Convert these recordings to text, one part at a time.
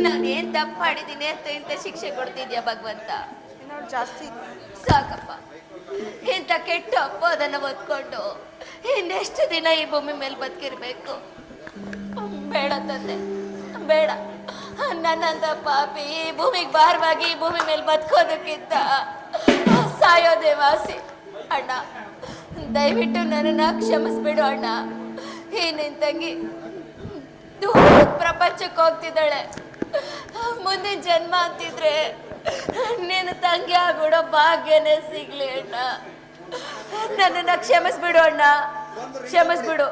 ನಾನೇನ್ ತಪ್ಪು ಮಾಡಿದ್ದೀನಿ ಅಂತ ಇಂಥ ಶಿಕ್ಷೆ ಕೊಡ್ತಿದ್ಯಾ ಭಗವಂತ? ಜಾಸ್ತಿ ಸಾಕಪ್ಪ. ಇಂಥ ಕೆಟ್ಟ ಅಪ್ಪ ಅದನ್ನ ಹೊತ್ಕೊಂಡು ಇನ್ನೆಷ್ಟು ದಿನ ಈ ಭೂಮಿ ಮೇಲೆ ಬದುಕಿರ್ಬೇಕು? ಬೇಡ ತಂದೆ, ಬೇಡ. ನನ್ನಂತ ಪಾಪಿ ಈ ಭೂಮಿಗೆ ಭಾರವಾಗಿ ಈ ಭೂಮಿ ಮೇಲೆ ಬದುಕೋದಕ್ಕಿಂತ ಸಾಯೋದೇ ವಾಸಿ. ಅಣ್ಣ, ದಯವಿಟ್ಟು ನನ್ನನ್ನ ಕ್ಷಮಿಸ್ಬಿಡು ಅಣ್ಣ. ಈ ನಿನ್ ತಂಗಿ ದೂರ ಪ್ರಪಂಚಕ್ಕೆ ಹೋಗ್ತಿದ್ದಾಳೆ. ಮುಂದಿನ ಜನ್ಮ ಅಂತಿದ್ರೆ ನಿನ್ನ ತಂಗಿ ಆಗ್ಬಿಡೋ ಭಾಗ್ಯನೇ ಸಿಗ್ಲಿ ಅಣ್ಣ. ನನ್ನನ್ನ ಕ್ಷಮಿಸ್ಬಿಡು ಅಣ್ಣ, ಕ್ಷಮಿಸ್ಬಿಡು.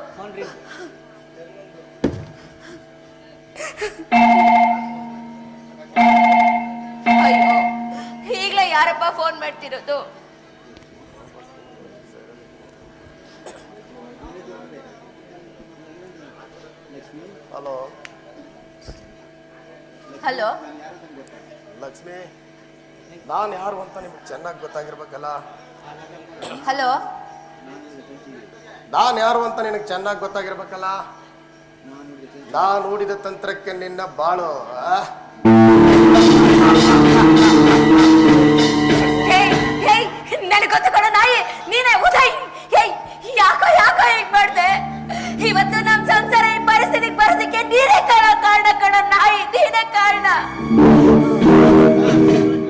ಅಯ್ಯೋ, ಈಗಲೇ ಯಾರಪ್ಪ ಫೋನ್ ಮಾಡ್ತಿರೋದು? ಹಲೋ ಹಲೋ, ಲಕ್ಷ್ಮಿ, ನಾನು ಯಾರು ಅಂತ ನಿಮ್ಗೆ ಚೆನ್ನಾಗಿ ಗೊತ್ತಾಗಿರ್ಬೇಕಲ್ಲ. ಹಲೋ, ನಾನು ಯಾರು ಅಂತ ನಿನಗೆ ಚೆನ್ನಾಗಿ ಗೊತ್ತಾಗಿರ್ಬೇಕಲ್ಲ. ನಾನು ಹೂಡಿದ ತಂತ್ರಕ್ಕೆ ನಿನ್ನ ಬಾಳು ನನಗೆ ಗೊತ್ತು ಕಣ ನಾಯಿ, ನೀನೇ ಉದಯ್. ಯಾಕೋ ಯಾಕೋ ಹೀಗ್ ಮಾಡ್ದೆ? ಇವತ್ತು ನಮ್ ಸಂಸಾರ ಈ ಪರಿಸ್ಥಿತಿಗೆ ಬರೋದಕ್ಕೆ ನೀನೇ ಕಾರಣ ಕಣ ನಾಯಿ, ನೀನೇ ಕಾರಣ.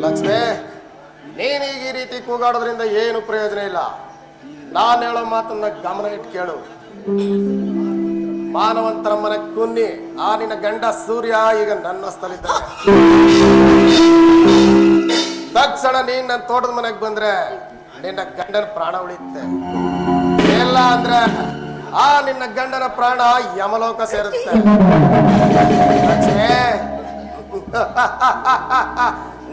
ಲಕ್ಷ್ಮಿ, ನೀನೀಗ ಈ ರೀತಿ ಕೂಗಾಡೋದ್ರಿಂದ ಏನು ಪ್ರಯೋಜನ ಇಲ್ಲ. ನಾನು ಹೇಳೋ ಮಾತನ್ನ ಗಮನ ಇಟ್ಟು ಕೇಳು. ಮಾನವಂತರ ಮನೆ ಕುನ್ನಿ ಆ ನಿನ್ನ ಗಂಡ ಸೂರ್ಯ ಈಗ ನನ್ನ ಸ್ಥಳಿದ್ದಾನೆ. ತಕ್ಷಣ ನೀನ್ ನನ್ನ ತೋಟದ ಮನೆಗೆ ಬಂದ್ರೆ ನಿನ್ನ ಗಂಡನ ಪ್ರಾಣ ಉಳಿಯುತ್ತೆ. ಇಲ್ಲ ಅಂದ್ರೆ ಆ ನಿನ್ನ ಗಂಡನ ಪ್ರಾಣ ಯಮಲೋಕ ಸೇರುತ್ತೆ.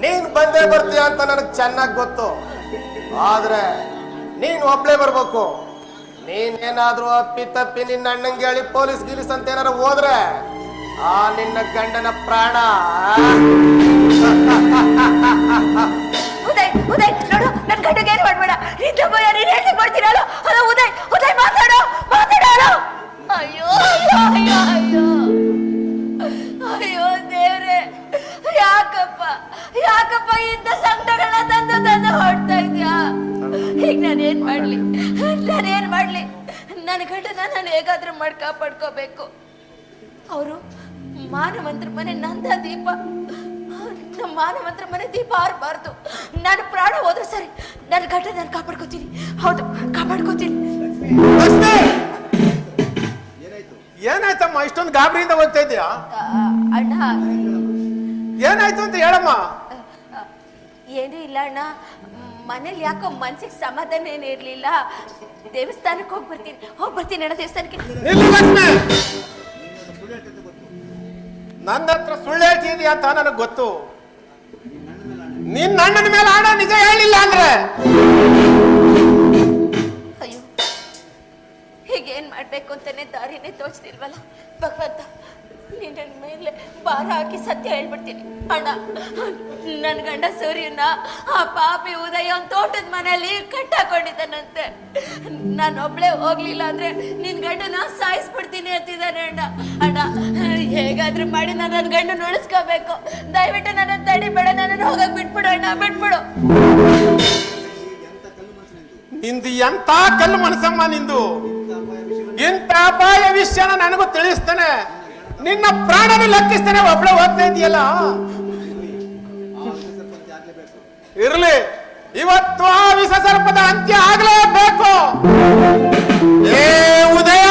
ನೀನ್ ಬಂದೇ ಬರ್ತೀಯ ಅಂತ ನನಗೆ ಚೆನ್ನಾಗಿ ಗೊತ್ತು. ಆದ್ರೆ ನೀನ್ ಒಬ್ಳೇ ಬರ್ಬೇಕು. ನೀನೇನಾದ್ರೂ ಅಪ್ಪಿ ತಪ್ಪಿ ನಿನ್ನ ಅಣ್ಣಂಗೆ ಹೇಳಿ ಪೊಲೀಸ್ ಗಿಲೀಸ್ ಅಂತ ಏನಾರು ಹೋದ್ರೆ ಆ ನಿನ್ನ ಗಂಡನ ಪ್ರಾಣ. ಉದಯ್, ಉದಯ್ ನೋಡು, ನನ್ ಗಂಡಗೆ ಏನು ಮಾಡ್ಬೇಡ. ನೀನ್ ಹೇಳ್ತಿ ಮಾಡ್ತೀರಲ್ಲ. ಹಲೋ ಉದಯ್, ಉದಯ್ ಮಾತಾಡೋ, ಮಾತಾಡೋ. ಅಯ್ಯೋ ಅಯ್ಯೋ ಅಯ್ಯೋ ಅಯ್ಯೋ ಅಯ್ಯೋ ದೇವ್ರೆ, ಯಾಕಪ್ಪ ಯಾಕಪ್ಪ ಇಂಥ ಸಂಕಟಗಳನ್ನ ತಂದು ತಂದು ಹೊಡ್ತಾ ಇದ್ಯಾ? ಈಗ ನಾನೇನ್ ಮಾಡ್ಲಿ, ನಾನೇನ್ ಮಾಡ್ಲಿ? ನನ್ನ ಗಂಡನ ನಾನು ಹೇಗಾದ್ರೂ ಕಾಪಾಡ್ಕೋಬೇಕು. ಅವರು ಮಾನವಂತರ ಮನೆ ನಂದ ದೀಪ, ನಮ್ಮ ಮಾನವಂತರ ಮನೆ ದೀಪ ಆರಬಾರ್ದು. ನಾನು ಪ್ರಾಣ ಹೋದ್ರೆ ಸರಿ, ನನ್ನ ಗಂಡ ನಾನು ಕಾಪಾಡ್ಕೋತೀನಿ. ಹೌದು, ಕಾಪಾಡ್ಕೋತೀನಿ. ಏನಾಯ್ತಮ್ಮ, ಇಷ್ಟೊಂದು ಗಾಬರಿಯಿಂದ ಹೋಗ್ತಾ ಇದೆಯಾ? ಅಣ್ಣ, ಏನಾಯ್ತು ಅಂತ ಹೇಳಮ್ಮ. ಏನೂ ಇಲ್ಲ ಅಣ್ಣ, ಮನೇಲಿ ಯಾಕೋ ಮನ್ಸಿಗೆ ಸಮಾಧಾನ ಏನು ಇರ್ಲಿಲ್ಲ. ದೇವಸ್ಥಾನಕ್ಕೆ ಹೋಗ್ಬರ್ತೀನಿ ಅಣ್ಣ, ದೇವಸ್ಥಾನಕ್ಕೆ. ನನ್ನ ಹತ್ರ ಸುಳ್ಳು ಹೇಳ್ತಿದೀಯ ಅಂತ ನನಗೆ ಗೊತ್ತು. ನಿನ್ನ ಅಣ್ಣನ ಮೇಲೆ ಆಡ ನಿಜ ಹೇಳಿಲ್ಲ ಅಂದ್ರೆ ಅಯ್ಯೋ, ಹೀಗೇನ್ ಮಾಡ್ಬೇಕು ಅಂತಾನೆ ದಾರಿನೇ ತೋಚ್ತಿಲ್ವಲ್ಲ ಭಗವಂತ. ನೀನ್ ನನ್ನ ಮೇಲೆ ಭಾರ ಹಾಕಿ ಸತ್ಯ ಹೇಳ್ಬಿಡ್ತೀನಿ ಅಣ್ಣ. ನನ್ನ ಗಂಡ ಸೂರ್ಯನ ಆ ಪಾಪಿ ಉದಯ ಒಂದು ತೋಟದ ಮನೆಯಲ್ಲಿ ಕಟ್ಟಾಕೊಂಡಿದ್ದಾನಂತೆ. ನಾನೊಬ್ಳೆ ಹೋಗ್ಲಿಲ್ಲ ಅಂದ್ರೆ ನಿನ್ ಗಂಡನ ಸಾಯಿಸ್ಬಿಡ್ತೀನಿ ಅಂತಿದ್ದಾನೆ ಅಣ್ಣ. ಅಣ್ಣ, ಹೇಗಾದ್ರೂ ಮಾಡಿ ನಾನು ನನ್ನ ಗಂಡನ ಉಳಿಸ್ಕೋಬೇಕು. ದಯವಿಟ್ಟು ನನ್ನ ತಡಿಬೇಡ, ನನ್ನನ್ನು ಹೋಗಕ್ ಬಿಟ್ಬಿಡು ಅಣ್ಣ, ಬಿಟ್ಬಿಡು. ನಿಂದು ಎಂತ ಕಲ್ಲು ಮನಸ್ಸಮ್ಮ ನಿಂದು. ಇಂಥ ಅಪಾಯ ವಿಷಯನ ನನಗೂ ತಿಳಿಸ್ತಾನೆ, ನಿನ್ನ ಪ್ರಾಣನ ಲೆಕ್ಕಿಸ್ತಾನೆ. ಒಬ್ಳೆ ಹೋಗ್ತಾ ಇದೆಯಲ್ಲ, ಇರ್ಲಿ, ಇವತ್ತು ಆ ವಿಷ ಸರ್ಪದ ಅಂತ್ಯ ಆಗ್ಲೇಬೇಕು. ಏ ಉದಯ,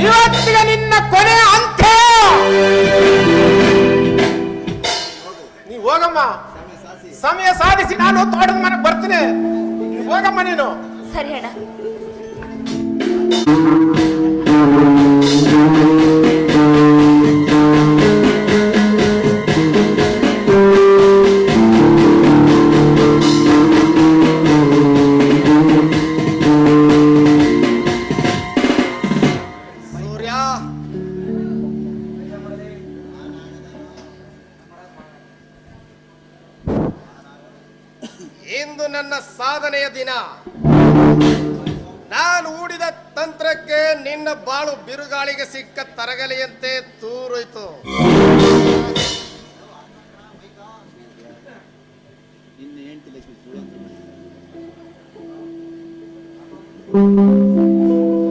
ಇವತ್ತಿಗೆ ನಿನ್ನ ಕೊನೆ ಅಂತ್ಯ. ನೀ ಹೋಗಮ್ಮ, ಸಮಯ ಸಾಧಿಸಿ ನಾನು ತೋಟದ ಮನೆಗೆ ಬರ್ತೀನಿ. ಹೋಗಮ್ಮ ನೀನು. ಸರಿ ಅಣ್ಣ. ಇಂದು ನನ್ನ ಸಾಧನೆಯ ದಿನ. ನಾನು ಹೂಡಿದ ತಂತ್ರಕ್ಕೆ ನಿನ್ನ ಬಾಳು ಬಿರುಗಾಳಿಗೆ ಸಿಕ್ಕ ತರಗಲೆಯಂತೆ ತೂರೋಯ್ತು.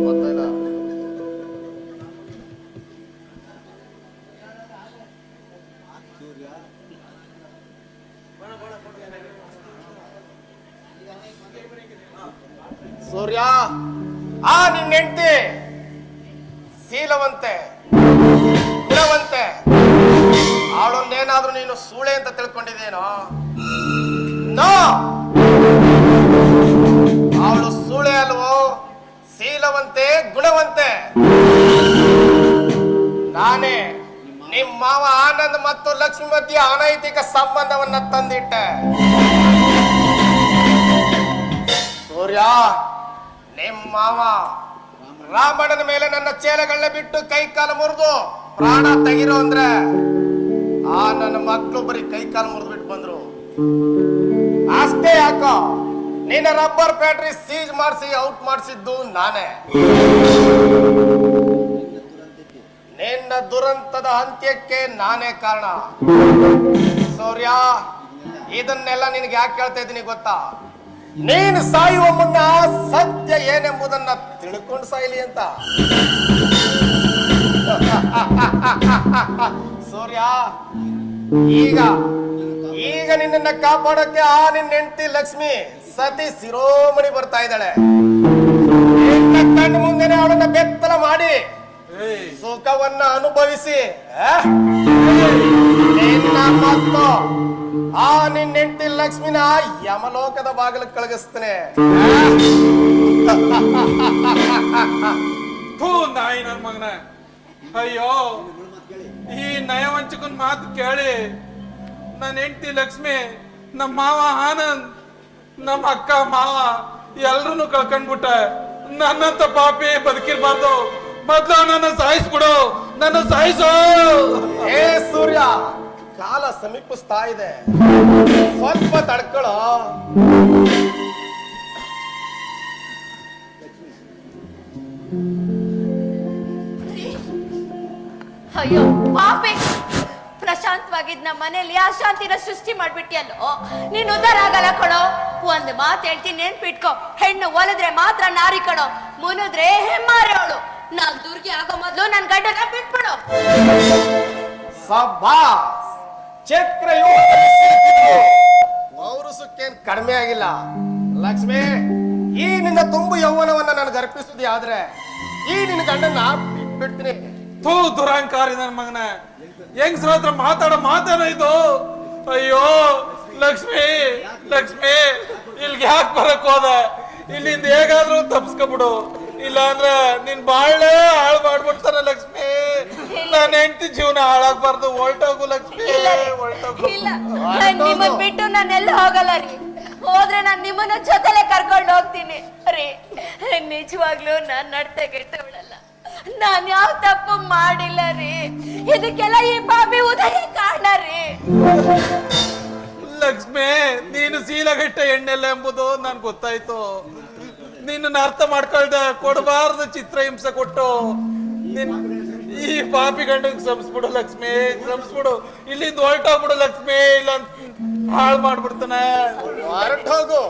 ಗೊತ್ತಾಯ್ತಾ? ಸೂರ್ಯ, ನಿನ್ನ ಹೆಂಡತಿ ಶೀಲವಂತೆ, ಗುಣವಂತೆ. ಅವಳನ್ನೇನಾದ್ರೂ ನೀನು ಸೂಳೆ ಅಂತ ತಿಳ್ಕೊಂಡಿದ್ದೇನೋ? ನೋ, ಅವಳು ಸೂಳೆ ಅಲ್ವೋ, ಶೀಲವಂತೆ, ಗುಣವಂತೆ. ನಾನೇ ನಿಮ್ಮ ಮಾವ ಆನಂದ್ ಮತ್ತು ಲಕ್ಷ್ಮಿ ಮಧ್ಯೆ ಅನೈತಿಕ ಸಂಬಂಧವನ್ನ ತಂದಿಟ್ಟೆ. ಸೂರ್ಯ, ನಿಮ್ಮ ಮಾವ ರಾಮಣ್ಣನ ಮೇಲೆ ನನ್ನ ಚೇಲಗಳನ್ನ ಬಿಟ್ಟು ಕೈ ಕಾಲು ಮುರಿದು ಪ್ರಾಣ ತೆಗಿರೋ ಅಂದ್ರೆ ನನ್ನ ಮಕ್ಕಳು ಬರೀ ಕೈ ಕಾಲು ಮುರಿದು ಬಿಟ್ಟು ಬಂದ್ರು. ಅಷ್ಟೇ ಯಾಕೋ, ನಿನ್ನ ರಬ್ಬರ್ ಫ್ಯಾಕ್ಟರಿ ಸೀಜ್ ಮಾಡಿಸಿ ಔಟ್ ಮಾಡಿಸಿದ್ದು ನಾನೇ. ನಿನ್ನ ದುರಂತದ ಅಂತ್ಯಕ್ಕೆ ನಾನೇ ಕಾರಣ. ಸೂರ್ಯ, ಇದನ್ನೆಲ್ಲ ನಿನಗೆ ಯಾಕೆ ಹೇಳ್ತಾ ಇದ್ದೀನಿ ಗೊತ್ತಾ? ನೀನು ಸಾಯುವ ಮುನ್ನ ಸತ್ಯ ಏನೆಂಬುದನ್ನ ತಿಳ್ಕೊಂಡು ಸಾಯಲಿ ಅಂತ. ಸೂರ್ಯ, ಈಗ ನಿನ್ನನ್ನ ಕಾಪಾಡಕ್ಕೆ ನಿನ್ನ ಹೆಂಡತಿ ಲಕ್ಷ್ಮಿ ಸತಿ ಶಿರೋಮಣಿ ಬರ್ತಾ ಇದ್ದಾಳೆ. ನಿನ್ನ ಕಣ್ಣು ಮುಂದೆನೆ ಅವಳನ್ನ ಬೆತ್ತಲ ಮಾಡಿ ಸುಖವನ್ನ ಅನುಭವಿಸಿ ನಿನ್ನ ಮತ್ತು ನಿನ್ನ ಹೆಂಡತಿ ಲಕ್ಷ್ಮಿನ ಯಮಲೋಕದ ಬಾಗಿಲು ಕಳಗಿಸ್ತೇನೆ. ನಾಯಿ ನನ್ ಮಗನ, ಅಯ್ಯೋ ಈ ನಯವಂಚಕನ್ ಮಾತು ಕೇಳಿ ನನ್ನ ಹೆಂಡತಿ ಲಕ್ಷ್ಮಿ, ನಮ್ಮ ಮಾವ ಆನಂದ್, ನಮ್ಮ ಅಕ್ಕ ಮಾವ ಎಲ್ರನ್ನು ಕಳ್ಕೊಂಡ್ಬಿಟ್ಟ. ನನ್ನಂತ ಪಾಪಿ ಬದುಕಿರ್ಬಾರ್ದು. ಮೊದ್ಲು ನನ್ನ ಸಾಯಿಸ್ಬಿಡು, ನನ್ನ ಸಾಯಿಸೋ. ಏ ಸೂರ್ಯ, ಕಾಲ ಸಮೀಪಿಸ್ತಾ ಇದೆ, ಸ್ವಲ್ಪ ತಡ್ಕೊಳ್ಳೋ. ಅಯ್ಯೋ ಪಾಪಿ, ಪ್ರಶಾಂತವಾಗಿದ್ ನಮ್ಮ ಮನೇಲಿ ಅಶಾಂತಿನ ಸೃಷ್ಟಿ ಮಾಡ್ಬಿಟ್ಟಿಯಲ್ಲೋ. ನೀನ್ ಉದ್ದಾರ ಆಗಲ್ಲ ಕಣೋ. ಒಂದ್ ಮಾತು ಹೇಳ್ತೀನಿ, ನೆನ್ಪಿಟ್ಕೋ. ಹೆಣ್ಣು ಒಲಿದ್ರೆ ಮಾತ್ರ ನಾರಿ ಕಣೋ, ಮುನಿದ್ರೆ ಹೆಮ್ಮಾರಿ ಅವಳು. ನಾನ್ ದುರ್ಗಿ ಆಗೋ ಮೊದ್ಲು ನನ್ ಗಂಡನ ಬಿಟ್ಬಿಡು. ಸಬ್ಬಾಸ್, ಚಕ್ರ ಪೌರುಷಕ್ಕೇನ್ ಕಡಿಮೆ ಆಗಿಲ್ಲ. ಲಕ್ಷ್ಮಿ, ಈ ನಿನ್ನ ತುಂಬು ಯೌವನವನ್ನ ನನಗೆ ಅರ್ಪಿಸುದಿ ಆದ್ರೆ ಈ ನಿನ್ನ ಗಂಡನ್ನ ಬಿಟ್ಬಿಡ್ತೀನಿ. ದುರಂಕಾರಿ ನನ್ ಮಗನ, ಹೆಂಗ್ಸ್ರ ಹತ್ರ ಮಾತಾಡೋ ಮಾತೇನ ಇದು? ಅಯ್ಯೋ ಲಕ್ಷ್ಮಿ, ಲಕ್ಷ್ಮಿ, ಇಲ್ಗೆ ಯಾಕೆ ಬರಕ್ ಹೋದ? ಇಲ್ಲಿಂದ ಹೇಗಾದ್ರೂ ತಪ್ಸ್ಕೊಬಿಡು, ಇಲ್ಲ ಅಂದ್ರೆ ನಿನ್ ಬಾಳೆ ಹಾಳು ಮಾಡ್ಬಿಡ್ತಾನೆ ಲಕ್ಷ್ಮಿ. ನನ್ನ ಹೆಂಡತಿ ಜೀವನ ಹಾಳಾಗ್ಬಾರ್ದು. ಹೊರಟೋಗು ಲಕ್ಷ್ಮಿ, ಹೊರಟೋಗು. ಇಲ್ಲ, ನಿಮ್ಮನ್ ಬಿಟ್ಟು ನಾನೆಲ್ಲ ಹೋಗಲ್ಲ ರೀ. ಹೋದ್ರೆ ನಾನ್ ನಿಮ್ಮನ್ನ ಜೊತೆಲೆ ಕರ್ಕೊಂಡು ಹೋಗ್ತೀನಿ ರೀ. ನಿಜವಾಗ್ಲೂ ನಾನ್ ನಡ್ತೆ ಕೆಟ್ಟವಳಲ್ಲ, ನಾನ್ ಯಾವ ತಪ್ಪು ಮಾಡಿಲ್ಲ ರೀ. ಇದಕ್ಕೆಲ್ಲ ಈ ಪಾಪಿ ಉದಯ ಕಾರಣ ರೀ. ಲಕ್ಷ್ಮಿ, ನೀನು ಶೀಲಗಟ್ಟ ಎಣ್ಣೆಲ್ಲ ಎಂಬುದು ನನ್ ಗೊತ್ತಾಯ್ತು. ನಿನ್ನ ಅರ್ಥ ಮಾಡ್ಕೊಳ್ದೆ ಕೊಡಬಾರ್ದು ಚಿತ್ರಹಿಂಸೆ ಕೊಟ್ಟು ಈ ಪಾಪಿ ಗಂಡಂಗ್ ಸಂಸ್ಬಿಡು ಲಕ್ಷ್ಮಿ, ಸಂಸ್ಬಿಡು. ಇಲ್ಲಿಂದ ಹೊರಟೋಗ್ಬಿಡು ಲಕ್ಷ್ಮಿ, ಇಲ್ಲ ಹಾಳು ಮಾಡ್ಬಿಡ್ತಾನೆ. ಹೊರಟೋಗು.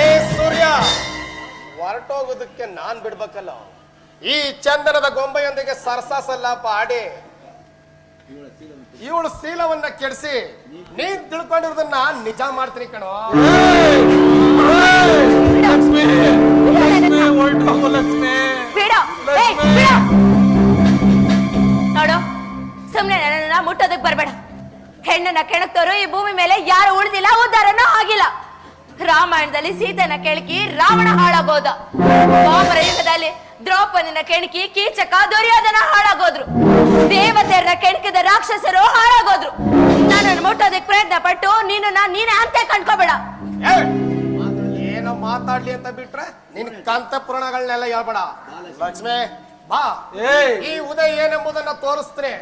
ಏ ಸೂರ್ಯ, ಹೊರಟೋಗೋದಕ್ಕೆ ನಾನ್ ಬಿಡ್ಬೇಕಲ್ಲ. ಈ ಚಂದನದ ಗೊಂಬೆಯೊಂದಿಗೆ ಸರ್ಸಾಸಲ್ಲಾಪ ಆಡಿ ಇವಳು ಶೀಲವನ್ನ ಕೆಡಿಸಿ ನೀನ್ ತಿಳ್ಕೊಂಡಿರೋದನ್ನ ನಿಜ ಮಾಡ್ತೀನಿ ಕಣೋ. ಲಕ್ಷ್ಮಿ, ಹೊರಟೋಗು ಲಕ್ಷ್ಮಿ. ನೋಡು, ಸುಮ್ನೆ ನನ್ನ ಮುಟ್ಟೋದಕ್ ಬರ್ಬೇಡ. ಹೆಣ್ಣನ್ನ ಕೆಣಕ್ತೋರು ಈ ಭೂಮಿ ಮೇಲೆ ಯಾರು ಉಳಿದಿಲ್ಲ, ಉದ್ಧಾರನೂ ಆಗಿಲ್ಲ. ರಾಮಾಯಣದಲ್ಲಿ ಸೀತೆನ ಕೆಣಕಿ ರಾವಣ ಹಾಳಾಗೋದ. ದ್ವಾಪರ ಯುಗದಲ್ಲಿ ದ್ರೌಪದಿನ ಕೆಣಕಿ ಕೀಚಕ ದುರ್ಯೋಧನ ಹಾಳಾಗೋದ್ರು. ದೇವತೆಯರನ್ನ ಕೆಣಕಿದ ರಾಕ್ಷಸರು ಹಾಳಾಗೋದ್ರು. ನನ್ನನ್ನು ಮುಟ್ಟೋದಕ್ಕೆ ಪ್ರಯತ್ನ ಪಟ್ಟು ನೀನೇ ಅಂತೆ ಕಂಡ್ಕೋಬೇಡ. ಏನೋ ಮಾತಾಡ್ಲಿ ಅಂತ ಬಿಟ್ರೆ ನಿನ್ ಕಂತ ಪುರಾಣಗಳನ್ನೆಲ್ಲ ಹೇಳ್ಬೇಡ. ಲಕ್ಷ್ಮಿ ಬಾ, ಈ ಉದಯ್ ಏನೆಂಬುದನ್ನ ತೋರಿಸ್ತೀನಿ.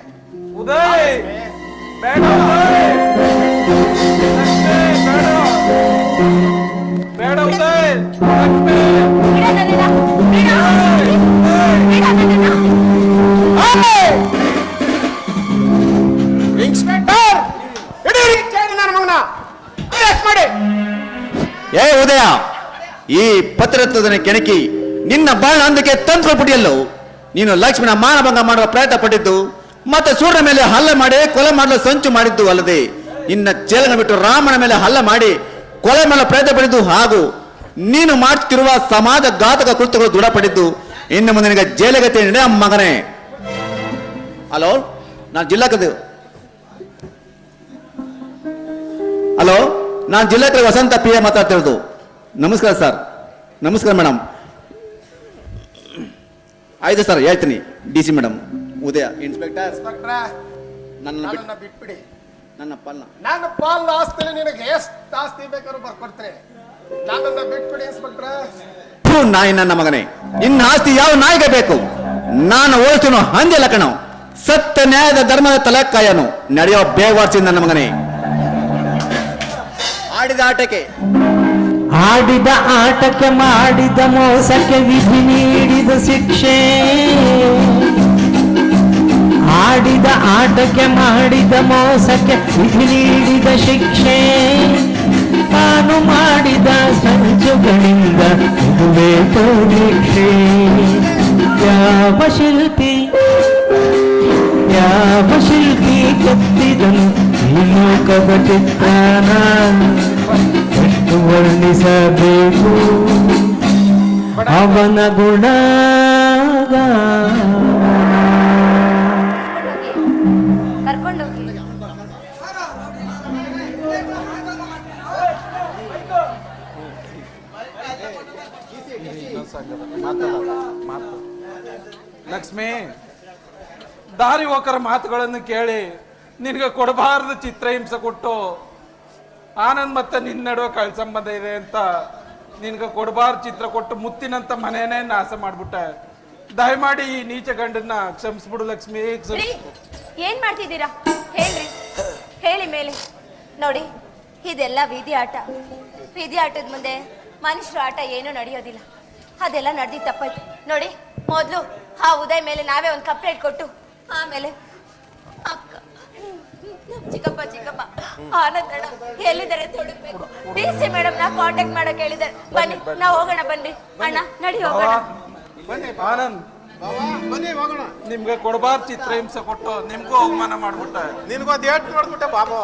ಉದಯ್ ಬೇಡ, ಬೇಡ ಬಿಡ ನನ್ನನ್ನ, ಬಿಡ. ಬಿಡ ನನ್ನನ್ನ. ಇನ್ಸ್ಪೆಕ್ಟರ್ ಹಿಡೀರಿ ಕೇಳಿ ನನ್ನ ಮಗನ ಅರೆಸ್ಟ್ ಮಾಡಿ. ಏ ಉದಯ, ಈ ಪತ್ರತ್ವದನೆ ಕೆಣಕಿ ನಿನ್ನ ಬಾಳ ಅಂದಕ್ಕೆ ತಂತ್ರ ಪುಟಿಯಲ್ಲೂ ನೀನು ಲಕ್ಷ್ಮಣ ಮಾನಭಂಗ ಮಾಡುವ ಪ್ರಯತ್ನ ಪಟ್ಟಿದ್ದು ಮತ್ತೆ ಸೂರ್ಯನ ಮೇಲೆ ಹಲ್ಲೆ ಮಾಡಿ ಕೊಲೆ ಮಾಡಲು ಸಂಚು ಮಾಡಿದ್ದು ಅಲ್ಲದೆ ನಿನ್ನ ಜೇಲನ್ನು ಬಿಟ್ಟು ರಾಮನ ಮೇಲೆ ಹಲ್ಲೆ ಮಾಡಿ ಕೊಲೆ ಮಾಡಲು ಪ್ರಯತ್ನ ಪಟ್ಟಿದ್ದು ಹಾಗೂ ನೀನು ಮಾಡ್ತಿರುವ ಸಮಾಜ ಘಾತಕ ಕೃತ್ಯಗಳು ದೃಢಪಟ್ಟಿದ್ದು ಇನ್ನು ಮುಂದೆ ನಿನಗೆ ಜೈಲಗತಿ ನಡೆ ಮಗನೇ. ಹಲೋ, ನಾನು ಜಿಲ್ಲಾಧಿಕಾರಿ ವಸಂತ ಪಿ ಎ ಮಾತಾಡ್ತಿರೋದು. ನಮಸ್ಕಾರ ಸರ್. ನಮಸ್ಕಾರ ಮೇಡಮ್. ಆಯ್ತು ಸರ್, ಹೇಳ್ತೀನಿ. ಡಿ ಸಿ ಮೇಡಮ್, ಉದಯ. ಇನ್ಸ್ಪೆಕ್ಟರ್ ನನ್ನನ್ನ ಬಿಟ್ಬಿಡಿ. ನನ್ನ ನನ್ನ ಪಾಲ್ ಆಸ್ತಿಲಿ ನಿನಗೆ ಎಷ್ಟು ಆಸ್ತಿ ಬೇಕಾದ್ರೂ ಬರ್ಕೊಡ್ತೀನಿ. ನನ್ನನ್ನ ಬಿಟ್ಬಿಡಿ ಇನ್ಸ್ಪೆಕ್ಟ್ರೆ. ನಾಯಿ ನನ್ನ ಮಗನೇ, ನಿನ್ನ ಆಸ್ತಿ ಯಾವ ನಾಯಿಗೆ ಬೇಕು? ನಾನು ಓದಿಸ್ತೀನೋ ಹಂದಿಲ್ಲ ಕಣೋ. ಸತ್ಯ ನ್ಯಾಯದ ಧರ್ಮದ ತಲೆಕಾಯನು ನಡೆಯೋ ಬೇವಾರ್ಸಿ ನನ್ನ ಮಗನೇ. ಆಡಿದ ಆಟಕ್ಕೆ ಮಾಡಿದ ಮೋಸಕ್ಕೆ ವಿಧಿ ನೀಡಿದ ಶಿಕ್ಷೆ. ಆಡಿದ ಆಟಕ್ಕೆ ಮಾಡಿದ ಮೋಸಕ್ಕೆ ವಿಧಿ ನೀಡಿದ ಶಿಕ್ಷೆ. ತಾನು ಮಾಡಿದ ಸಂಚುಗಳಿಂದ ಇದುವೇ ಪರೀಕ್ಷೆ. ಯಾವ ಶಿಲ್ಪಿ ಕೆತ್ತಿದನು ಈ ಲೋಕದ ಚಿತ್ರನ ಎಷ್ಟು ವರ್ಣಿಸಬೇಕು ಅವನ ಗುಣ. ಕರ್ಕೊಂಡೋಗಿ. ಲಕ್ಷ್ಮಿ, ದಾರಿ ಹೋಕರ ಮಾತುಗಳನ್ನು ಕೇಳಿ ನಿನಗೆ ಕೊಡಬಾರದು ಚಿತ್ರಹಿಂಸೆ ಕೊಟ್ಟು ಆನಂದ್ ಮತ್ತೆ ನಿನ್ನ ನಡುವೆ ಕಳ್ ಸಂಬಂಧ ಇದೆ ಅಂತ ನಿನ್ಗೆ ಕೊಡಬಾರ್ದು ಚಿತ್ರ ಕೊಟ್ಟು ಮುತ್ತಿನಂತ ಮನೇನೆ ನಾಶ ಮಾಡ್ಬಿಟ್ಟೆ. ದಯಮಾಡಿ ಈ ನೀಚ ಗಂಡನ್ನ ಕ್ಷಮಿಸ್ಬಿಡು ಲಕ್ಷ್ಮಿ. ಏನ್ ಮಾಡ್ತಿದ್ದೀರಾ ಹೇಳ್ರಿ, ಹೇಳಿ ಮೇಲೆ. ನೋಡಿ, ಇದೆಲ್ಲ ವಿಧಿ ಆಟ. ವಿಧಿ ಆಟದ ಮುಂದೆ ಮನುಷ್ಯರ ಆಟ ಏನೂ ನಡೆಯೋದಿಲ್ಲ. ಅದೆಲ್ಲ ನಡೆದಿ ತಪ್ಪಾಯ್ತು. ನೋಡಿ, ಮೊದಲು ಆ ಉದಯ್ ಮೇಲೆ ನಾವೇ ಒಂದು ಕಂಪ್ಲೇಂಟ್ ಕೊಟ್ಟು ಆಮೇಲೆ ಅಕ್ಕ ಚಿಕ್ಕಪ್ಪ ಆನಂದಣ್ಣ ಎಲ್ಲಿದ್ದಾರೆ ಅಂತ ಹುಡುಕ್ಬೇಕು. ಡಿ ಸಿ ಮೇಡಮ್ ನಾ ಕಾಂಟ್ಯಾಕ್ಟ್ ಮಾಡಕ್ ಹೇಳಿದ್ದಾರೆ. ಬನ್ನಿ, ನಾವು ಹೋಗೋಣ. ಬನ್ನಿ ಅಣ್ಣ, ನಡಿ ಹೋಗೋಣ. ಆನಂದ್, ಹೋಗೋಣ. ನಿಮ್ಗೆ ಕೊಡಬಾರ್ದು ಚಿತ್ರಹಿಂಸೆ ಕೊಟ್ಟು ನಿಮ್ಗೂ ಅವಮಾನ ಮಾಡ್ಬಿಟ್ಟೆ. ನಿನ್ಗೊಂದು ಏಟ್ ನೋಡ್ಬಿಟ್ಟೆ ಬಾಬಾ.